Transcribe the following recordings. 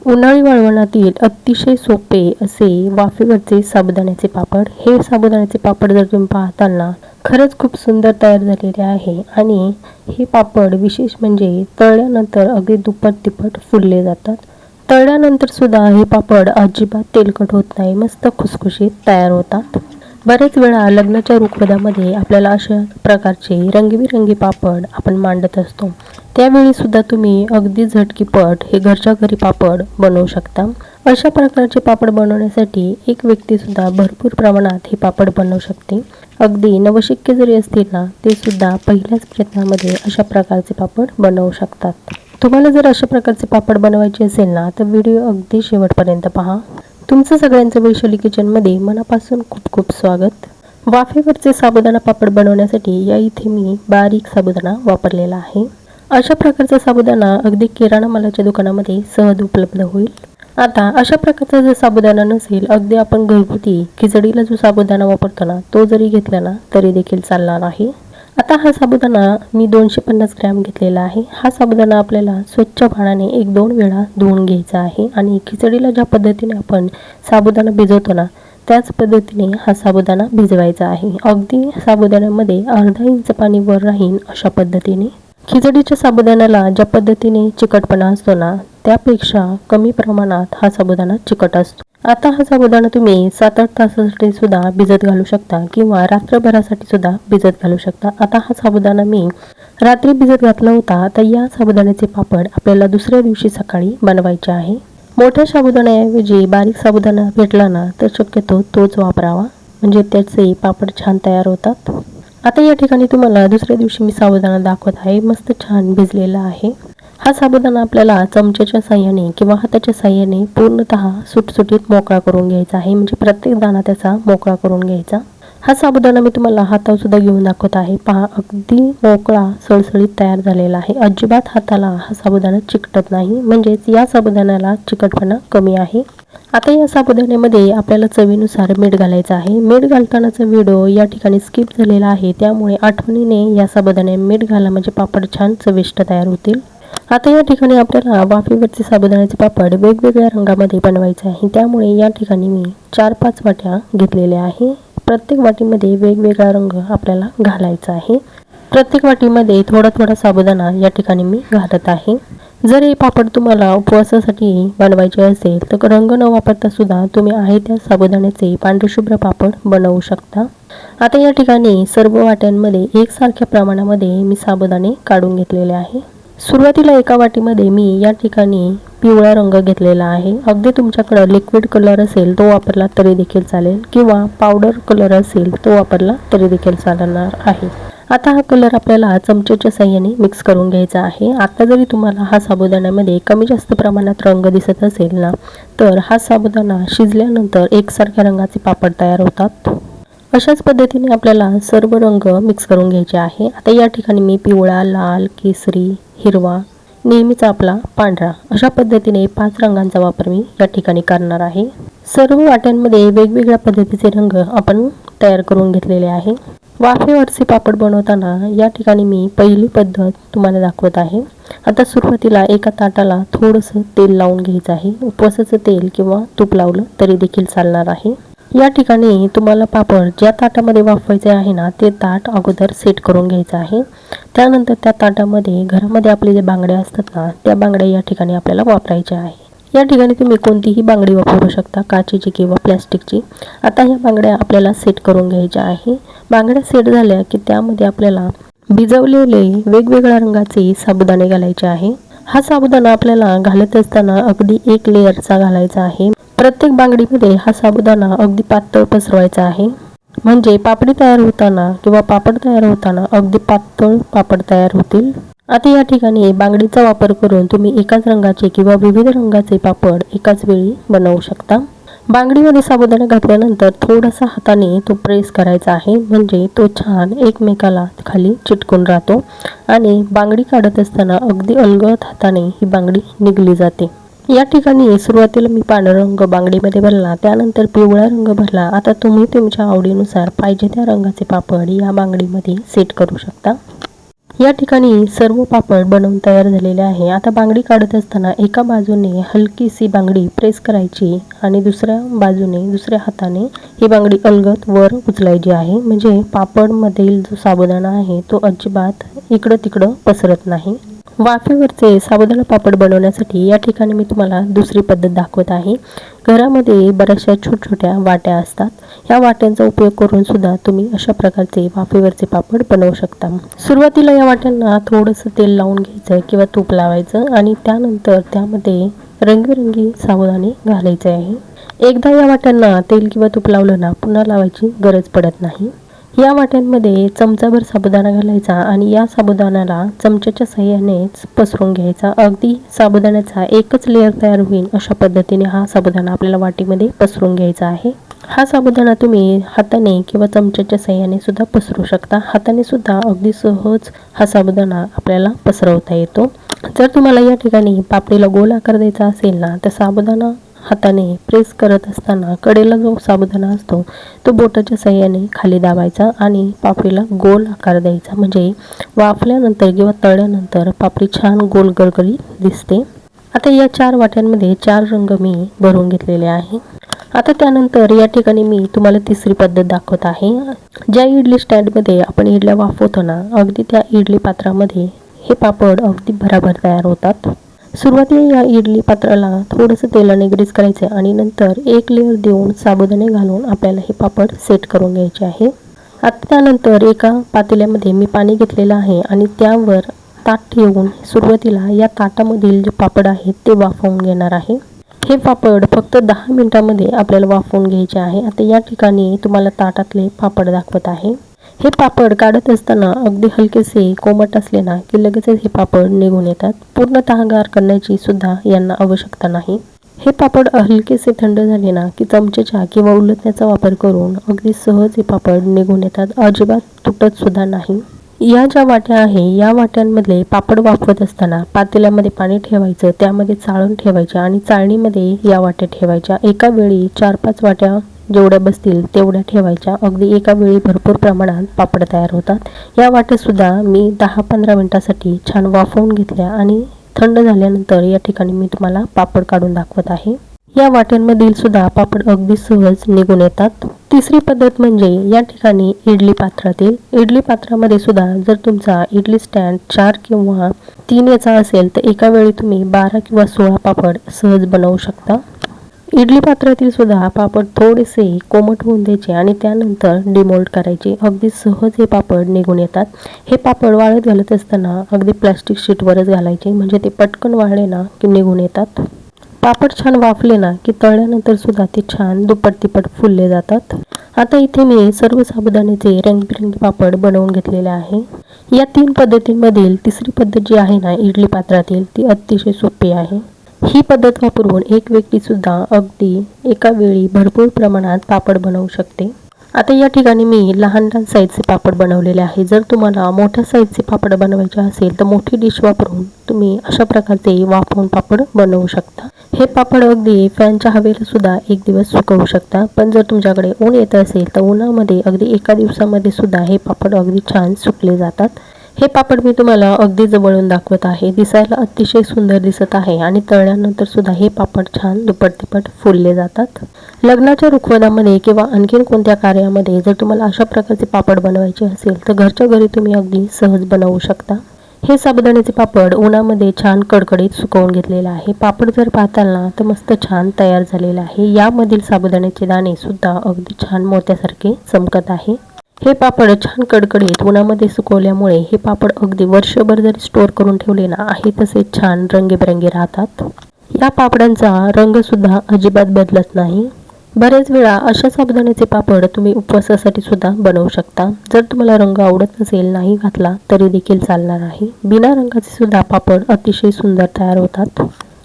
उन्हाळी वळवणातील अतिशय सोपे असे वाफेवरचे साबुदाण्याचे पापड. हे साबुदाण्याचे पापड जर तुम्ही पाहताल ना, खरंच खूप सुंदर तयार झालेले आहे. आणि हे पापड विशेष म्हणजे तळल्यानंतर अगदी दुप्पट तिप्पट फुलले जातात. तळल्यानंतर सुद्धा हे पापड अजिबात तेलकट होत नाही, मस्त खुसखुशीत तयार होतात. बरेच वेळा लग्नाच्या रुखवतामध्ये आपल्याला अशा प्रकारचे रंगीबिरंगी पापड आपण मांडत असतो. त्यावेळी सुद्धा तुम्ही अगदी झटकीपट हे घरच्या घरी पापड बनवू शकता. अशा प्रकारचे पापड बनवण्यासाठी एक व्यक्ती सुद्धा भरपूर प्रमाणात हे पापड बनवू शकते. अगदी नवशिक्के जरी असतील ना, ते सुद्धा पहिल्याच प्रयत्नामध्ये अशा प्रकारचे पापड बनवू शकतात. तुम्हाला जर अशा प्रकारचे पापड बनवायचे असेल ना, तर व्हिडिओ अगदी शेवटपर्यंत पहा. तुमचं सगळ्यांचं वैशाली किचनमध्ये मनापासून खूप खूप स्वागत. वाफेवरचे साबुदाणा पापड बनवण्यासाठी या इथे मी बारीक साबुदाणा वापरलेला आहे. अशा प्रकारचा साबुदाणा अगदी किराणा मालाच्या दुकानामध्ये सहज उपलब्ध होईल. आता अशा प्रकारचा जर साबुदाणा नसेल, अगदी आपण घरगुती खिचडीला जो साबुदाणा वापरतो ना, तो जरी घेतला ना तरी देखील चालणार आहे. आता हा साबुदाणा मी 250 ग्रॅम घेतलेला आहे. हा साबुदाणा आपल्याला स्वच्छ पाण्याने 1-2 वेळा धुवून घ्यायचा आहे. आणि खिचडीला ज्या पद्धतीने आपण साबुदाणा भिजवतो ना, त्याच पद्धतीने हा साबुदाणा भिजवायचा आहे. अगदी साबुदाण्यामध्ये अर्धा इंच पाणी वर राहील अशा पद्धतीने. खिचडीच्या साबुदाण्याला ज्या पद्धतीने चिकटपणा असतो ना, त्यापेक्षा कमी प्रमाणात हा साबुदाणा चिकट असतो. आता हा साबुदाणा तुम्ही 7-8 तासासाठी सुद्धा भिजत घालू शकता किंवा रात्रभरासाठी सुद्धा भिजत घालू शकता. आता हा साबुदाणा मी रात्री भिजत घातला होता, तर या साबुदाण्याचे पापड आपल्याला दुसऱ्या दिवशी सकाळी बनवायचे आहे. मोठ्या साबुदाण्याऐवजी बारीक साबुदाणा भेटला ना, तर शक्यतो तोच वापरावा, म्हणजे त्याचे पापड छान तयार होतात. आता या ठिकाणी तुम्हाला दुसऱ्या दिवशी मी साबुदाणा दाखवत आहे. मस्त छान भिजलेला आहे. हा साबुदाणा आपल्याला चमच्याच्या साह्याने किंवा हाताच्या साह्याने पूर्णतः सुटसुटीत मोकळा करून घ्यायचा आहे, म्हणजे प्रत्येक दाणा त्याचा मोकळा करून घ्यायचा. हा साबुदाणा मी तुम्हाला हातावर सुद्धा घेऊन दाखवत आहे. पहा, अगदी मोकळा सळसळीत तयार झालेला आहे. अजिबात हाताला हा साबुदाणा चिकटत नाही, म्हणजेच या साबुदाण्याला चिकटपणा कमी आहे. आता या साबुदाण्यामध्ये आपल्याला चवीनुसार मीठ घालायचं आहे. मीठ घालतानाचा व्हिडिओ या ठिकाणी स्किप झालेला आहे, त्यामुळे आठवणीने या साबुदाण्यात मीठ घाला, म्हणजे पापड छान चविष्ट तयार होतील. आता या ठिकाणी आपल्याला वाफेवरचे साबुदाण्याचे पापड वेगवेगळ्या रंगामध्ये बनवायचे आहे. त्यामुळे या ठिकाणी मी 4-5 वाट्या घेतलेल्या आहे. प्रत्येक वाटीमध्ये वेगवेगळा रंग आपल्याला घालायचा आहे. प्रत्येक वाटीमध्ये थोडा थोडा साबुदाणा या ठिकाणी मी घालत आहे. जर हे पापड तुम्हाला उपवासासाठी बनवायचे असेल, तर रंग न वापरता सुद्धा तुम्ही आहे त्या साबुदाण्याचे पांढरेशुभ्र पापड बनवू शकता. आता या ठिकाणी सर्व वाट्यांमध्ये एकसारख्या प्रमाणामध्ये मी साबुदाणे काढून घेतलेले आहे. सुरुवातीला एका वाटीमध्ये मी या ठिकाणी पिवळा रंग घेतलेला आहे. अगदी तुमच्याकडे लिक्विड कलर असेल तो वापरला तरी देखील चालेल, किंवा पावडर कलर असेल तो वापरला तरी देखील चालणार आहे. आता हा कलर आपल्याला चमच्याच्या साह्याने मिक्स करून घ्यायचा आहे. आता जरी तुम्हाला हा साबुदाण्यामध्ये कमी जास्त प्रमाणात रंग दिसत असेल ना, तर हा साबुदाणा शिजल्यानंतर एकसारख्या रंगाचे पापड तयार होतात. अशाच पद्धतीने आपल्याला सर्व रंग मिक्स करून घ्यायचे आहे. आता या ठिकाणी मी पिवळा, लाल, केसरी, हिरवा, नेहमीचा आपला पांढरा, अशा पद्धतीने 5 रंगांचा वापर मी या ठिकाणी करणार आहे. सर्व वाट्यांमध्ये वेगवेगळ्या पद्धतीचे रंग आपण तयार करून घेतलेले आहे. वाफेवरचे पापड बनवताना या ठिकाणी मी पहिली पद्धत तुम्हाला दाखवत आहे. आता सुरुवातीला एका ताटाला थोडंसं तेल लावून घ्यायचं आहे. उपवासाचं तेल किंवा तूप लावलं तरी देखील चालणार आहे. या ठिकाणी तुम्हाला पापड ज्या ताटामध्ये वाफवायचे आहे ना, ते ताट अगोदर सेट करून घ्यायचं आहे. त्यानंतर त्या ताटामध्ये घरामध्ये आपले जे बांगड्या असतात ना, त्या बांगड्या या ठिकाणी आपल्याला वापरायच्या आहे. या ठिकाणी तुम्ही कोणतीही बांगडी वापरू शकता, काचेची किंवा प्लॅस्टिकची. आता ह्या बांगड्या आपल्याला सेट करून घ्यायच्या आहे. बांगड्या सेट झाल्या की त्यामध्ये आपल्याला भिजवलेले वेगवेगळ्या रंगाचे साबुदाणे घालायचे आहे. हा साबुदाणा आपल्याला घालत असताना अगदी 1 लेअरचा घालायचा आहे. प्रत्येक बांगडीमध्ये हा साबुदाणा अगदी पातळ पसरवायचा आहे, म्हणजे पापडी तयार होताना किंवा पापड तयार होताना अगदी पातळ पापड तयार होतील. आता या ठिकाणी बांगडीचा वापर करून तुम्ही एकाच रंगाचे किंवा विविध रंगाचे पापड एकाच वेळी बनवू शकता. बांगडीमध्ये साबुदाणा घातल्यानंतर थोडासा हाताने तो प्रेस करायचा आहे, म्हणजे तो छान एकमेकाला खाली चिटकून राहतो आणि बांगडी काढत असताना अगदी अलगद हाताने ही बांगडी निघली जाते. या ठिकाणी सुरुवातीला मी पांढरा रंग बांगडीमध्ये भरला, त्यानंतर पिवळा रंग भरला. आता तुम्ही तुमच्या आवडीनुसार पाहिजे त्या रंगाचे पापड या बांगडीमध्ये सेट करू शकता. या ठिकाणी सर्व पापड बनवून तयार झालेले आहे. आता बांगडी काढत असताना एका बाजूने हलकीशी बांगडी प्रेस करायची आणि दुसऱ्या बाजूने दुसऱ्या हाताने ही बांगडी अलगद वर उचलायची आहे. म्हणजे पापडमधील जो साबुदाणा आहे तो अजिबात इकडं तिकडं पसरत नाही. वाफेवरचे साबुदाणा पापड बनवण्यासाठी या ठिकाणी मी तुम्हाला दुसरी पद्धत दाखवत आहे. घरामध्ये बऱ्याचशा छोट्या वाट्या असतात. या वाट्यांचा उपयोग करून सुद्धा तुम्ही अशा प्रकारचे वाफेवरचे पापड बनवू शकता. सुरुवातीला या वाट्यांना थोडंसं तेल लावून घ्यायचं किंवा तूप लावायचं आणि त्यानंतर त्यामध्ये रंगीबेरंगी साबुदाणे घालायचे आहे. एकदा या वाट्यांना तेल किंवा तूप लावलं ना पुन्हा लावायची गरज पडत नाही. या वाट्यांमध्ये चमचाभर साबुदाणा घालायचा आणि या साबुदाण्याला चमच्याच्या साहाय्यानेच पसरून घ्यायचा. अगदी साबुदाण्याचा एकच लेअर तयार होईल अशा पद्धतीने हा साबुदाणा आपल्याला वाटीमध्ये पसरून घ्यायचा आहे. हा साबुदाणा तुम्ही हाताने किंवा चमच्याच्या साहाय्याने सुद्धा पसरू शकता. हाताने सुद्धा अगदी सहज हा साबुदाणा आपल्याला पसरवता येतो. जर तुम्हाला या ठिकाणी पापडीला गोल आकार द्यायचा असेल ना तर साबुदाणा हाताने प्रेस करत असताना कडेला जो साबुदाणा असतो तो बोटाच्या साहाय्याने खाली दाबायचा आणि पापडीला गोल आकार द्यायचा. म्हणजे वाफल्यानंतर किंवा तळल्यानंतर पापडी छान गोल गळगळीत दिसते. आता या 4 वाट्यांमध्ये 4 रंग मी भरून घेतलेले आहे. आता त्यानंतर या ठिकाणी मी तुम्हाला तिसरी पद्धत दाखवत आहे. ज्या इडली स्टँडमध्ये आपण इडल्या वाफवतो ना अगदी त्या इडली पात्रामध्ये हे पापड अगदी भराभर तयार होतात. सुरुवातीला या इडली पात्राला थोडंसं तेलाने ग्रीस करायचे आणि नंतर एक लेअर देऊन साबुदाणे घालून आपल्याला हे पापड सेट करून घ्यायचे आहे. आता त्यानंतर एका पातेल्यामध्ये मी पाणी घेतलेलं आहे आणि त्यावर ताट ठेवून सुरुवातीला या ताटामधील जे पापड आहेत ते वाफवून घेणार आहे. हे पापड फक्त 10 मिनिटांमध्ये आपल्याला वाफवून घ्यायचे आहे. आता या ठिकाणी तुम्हाला ताटातले पापड दाखवत आहे. हे पापड काढत असताना अगदी हलकेसे कोमट असले ना की लगेचच हे पापड निघून येतात. पूर्णतः गार करण्याची सुद्धा यांना आवश्यकता नाही. हे पापड हलकेसे थंड झाले ना की चमच्याचा किंवा उलटण्याचा वापर करून अगदी सहज हे पापड निघून येतात. अजिबात तुटत सुद्धा नाही. या ज्या वाट्या आहे या वाट्यांमधले पापड वाफवत असताना पातेल्यामध्ये पाणी ठेवायचं, त्यामध्ये चाळण ठेवायच्या आणि चाळणीमध्ये या वाट्या ठेवायच्या. एका वेळी 4-5 वाट्या जेवढ्या बसतील तेवढ्या ठेवायच्या. अगदी एका वेळी भरपूर प्रमाणात पापड तयार होतात. या वाट्या सुद्धा मी 10-15 मिनिटासाठी छान वाफवून घेतल्या आणि थंड झाल्यानंतर या ठिकाणी मी तुम्हाला पापड काढून दाखवत आहे. या वाट्यांमधील सुद्धा पापड अगदी सहज निघून येतात. तिसरी पद्धत म्हणजे या ठिकाणी इडली पात्रामध्ये सुद्धा जर तुमचा इडली स्टँड 4 किंवा 3 याचा असेल तर एका वेळी तुम्ही 12 किंवा 16 पापड सहज बनवू शकता. इडली पात्रातील सुद्धा पापड थोडेसे कोमट होऊन द्यायचे आणि त्यानंतर डिमोल्ड करायचे. अगदी सहज हे पापड निघून येतात. हे पापड वाळत घालत असताना अगदी प्लास्टिक शीटवरच घालायचे म्हणजे ते पटकन वाळले ना की निघून येतात. पापड छान वाफले ना की तळल्यानंतर सुद्धा ते छान दुप्पट-तिप्पट फुलले जातात. आता इथे मी सर्व साबुदाण्याचे रंगीबेरंगी पापड बनवून घेतलेले आहे. या 3 पद्धतींमधील तिसरी पद्धत जी आहे ना इडली पात्रातील ती अतिशय सोपी आहे. ही पद्धत वापरून एक व्यक्ती सुद्धा अगदी एका वेळी भरपूर प्रमाणात पापड बनवू शकते. आता या ठिकाणी मी लहान साईजचे पापड बनवलेले आहे. जर तुम्हाला मोठ्या साईजचे पापड बनवायचे असेल तर मोठी डिश वापरून तुम्ही अशा प्रकारचे वाफवून पापड बनवू शकता. हे पापड अगदी फॅनच्या हवेला सुद्धा एक दिवस सुकवू शकता. पण जर तुमच्याकडे ऊन येत असेल तर उन्हामध्ये अगदी एका दिवसामध्ये सुद्धा हे पापड अगदी छान सुकले जातात. हे पापड मी तुम्हाला अगदी जवळून दाखवत आहे. दिसायला अतिशय सुंदर दिसत आहे आणि तळल्यानंतर सुद्धा हे पापड छान दुप्पट-तिप्पट फुलले जातात. लग्नाच्या रुखवतामध्ये किंवा आणखीन कोणत्या कार्यामध्ये जर तुम्हाला अशा प्रकारचे पापड बनवायचे असेल तर घरच्या घरी तुम्ही अगदी सहज बनवू शकता. हे साबुदाण्याचे पापड उन्हामध्ये छान कडकडीत सुकवून घेतलेले आहे. पापड जर पाहताल ना तर मस्त छान तयार झालेला आहे. यामधील साबुदाण्याचे दाणे सुद्धा अगदी छान मोत्यासारखे चमकत आहे. हे पापड छान कडकडीत उन्हामध्ये सुकवल्यामुळे हे पापड अगदी वर्षभर जरी स्टोअर करून ठेवले ना आहे तसे छान रंगीबेरंगी राहतात. या पापडांचा रंग सुद्धा अजिबात बदलत नाही. बरेच वेळा अशा साबुदाण्याचे पापड तुम्ही उपवासासाठी सुद्धा बनवू शकता. जर तुम्हाला रंग आवडत नसेल नाही घातला तरी देखील चालणार आहे. बिना रंगाचे सुद्धा पापड अतिशय सुंदर तयार होतात.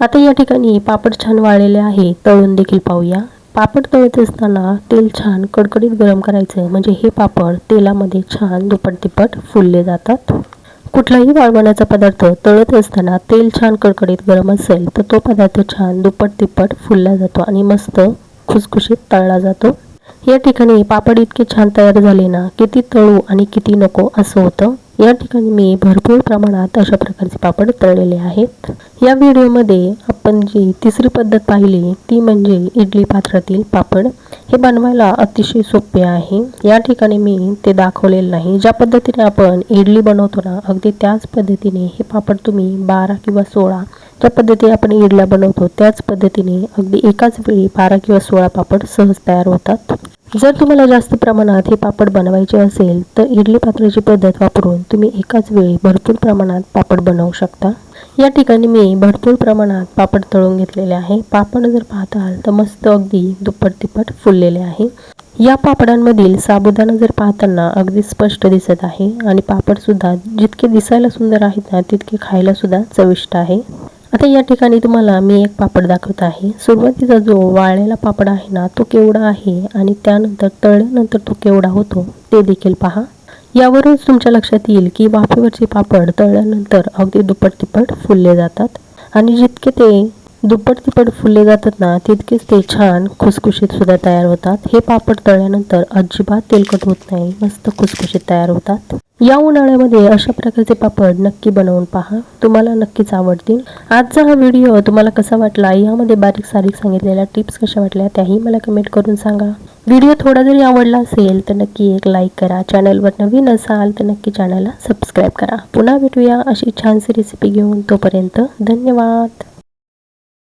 आता या ठिकाणी पापड छान वाळलेले आहे. तळून देखील पाहूया. पापड तळत असताना तेल छान कडकडीत गरम करायचं म्हणजे हे पापड तेलामध्ये छान दुप्पट-तिप्पट फुलले जातात. कुठलाही वाळवण्याचा पदार्थ तळत असताना तेल छान कडकडीत गरम असेल तर तो पदार्थ छान दुप्पट-तिप्पट फुलला जातो आणि मस्त खुसखुशीत तळला जातो. या ठिकाणी पापड इतके छान तयार झाले ना किती तळू आणि किती नको असं होतं. या ठिकाणी मी भरपूर प्रमाणात अशा प्रकारचे पापड तळलेले आहेत। या व्हिडिओमध्ये आपण जी तिसरी पद्धत पाहिली ती म्हणजे इडली पात्रातील पापड। हे बनवायला अतिशय सोपे आहे। या ठिकाणी मी ते दाखवलेले नाही। ज्या पद्धतीने आपण इडली बनवतो ना अगदी त्याच पद्धतीने हे पापड तुम्ही 12 किंवा 16 ज्या पद्धतीने आपण इडल्या बनवतो त्याच पद्धतीने अगदी एकाच वेळी 12 किंवा 16 पापड सहज तयार होतात। जर तुम्हाला जास्त प्रमाणात हे पापड बनवायचे असेल तर इडली पात्राची पद्धत वापरून तुम्ही एकाच वेळी भरपूर प्रमाणात पापड बनवू शकता। या ठिकाणी मी भरपूर प्रमाणात पापड तळून घेतलेले आहे। पापड जर पाहताल तर मस्त अगदी दुप्पट तिप्पट फुललेले आहे। या पापडांमधील साबुदाणा जर पाहताना अगदी स्पष्ट दिसत आहे आणि पापड सुद्धा जितके दिसायला सुंदर आहेत ना तितके खायला सुद्धा चविष्ट आहे। आता या ठिकाणी तुम्हाला मी एक पापड दाखवत आहे। सुरुवातीचा जो वाळलेला पापड आहे ना तो केवढा आहे आणि त्यानंतर तळल्यानंतर तो केवढा होतो ते देखील पहा। यावरूनच तुमच्या लक्षात येईल की वाफेवरचे पापड तळल्यानंतर अगदी दुप्पट तिप्पट फुलले जातात आणि जितके ते दुप्पट तिप्पट फुलले जातात ना तितकेच ते छान खुसखुशीत सुद्धा तयार होतात। हे पापड तळल्यानंतर अजिबात तेलकट होत नाही, मस्त खुसखुशीत तयार होतात। या उन्हाळ्यामध्ये अशा प्रकारचे पापड नक्की बनवून पहा, तुम्हाला नक्कीच आवडतील। आजचा हा व्हिडिओ तुम्हाला कसा वाटला, यामध्ये बारीक सारीक सांगितलेल्या टिप्स कशा वाटल्या त्याही मला कमेंट करून सांगा। व्हिडिओ थोडा जरी आवडला असेल तर नक्की एक लाईक करा। चॅनलवर नवीन असाल तर नक्की चॅनलला सबस्क्राईब करा। पुन्हा भेटूया अशी छानशी रेसिपी घेऊन, तोपर्यंत धन्यवाद।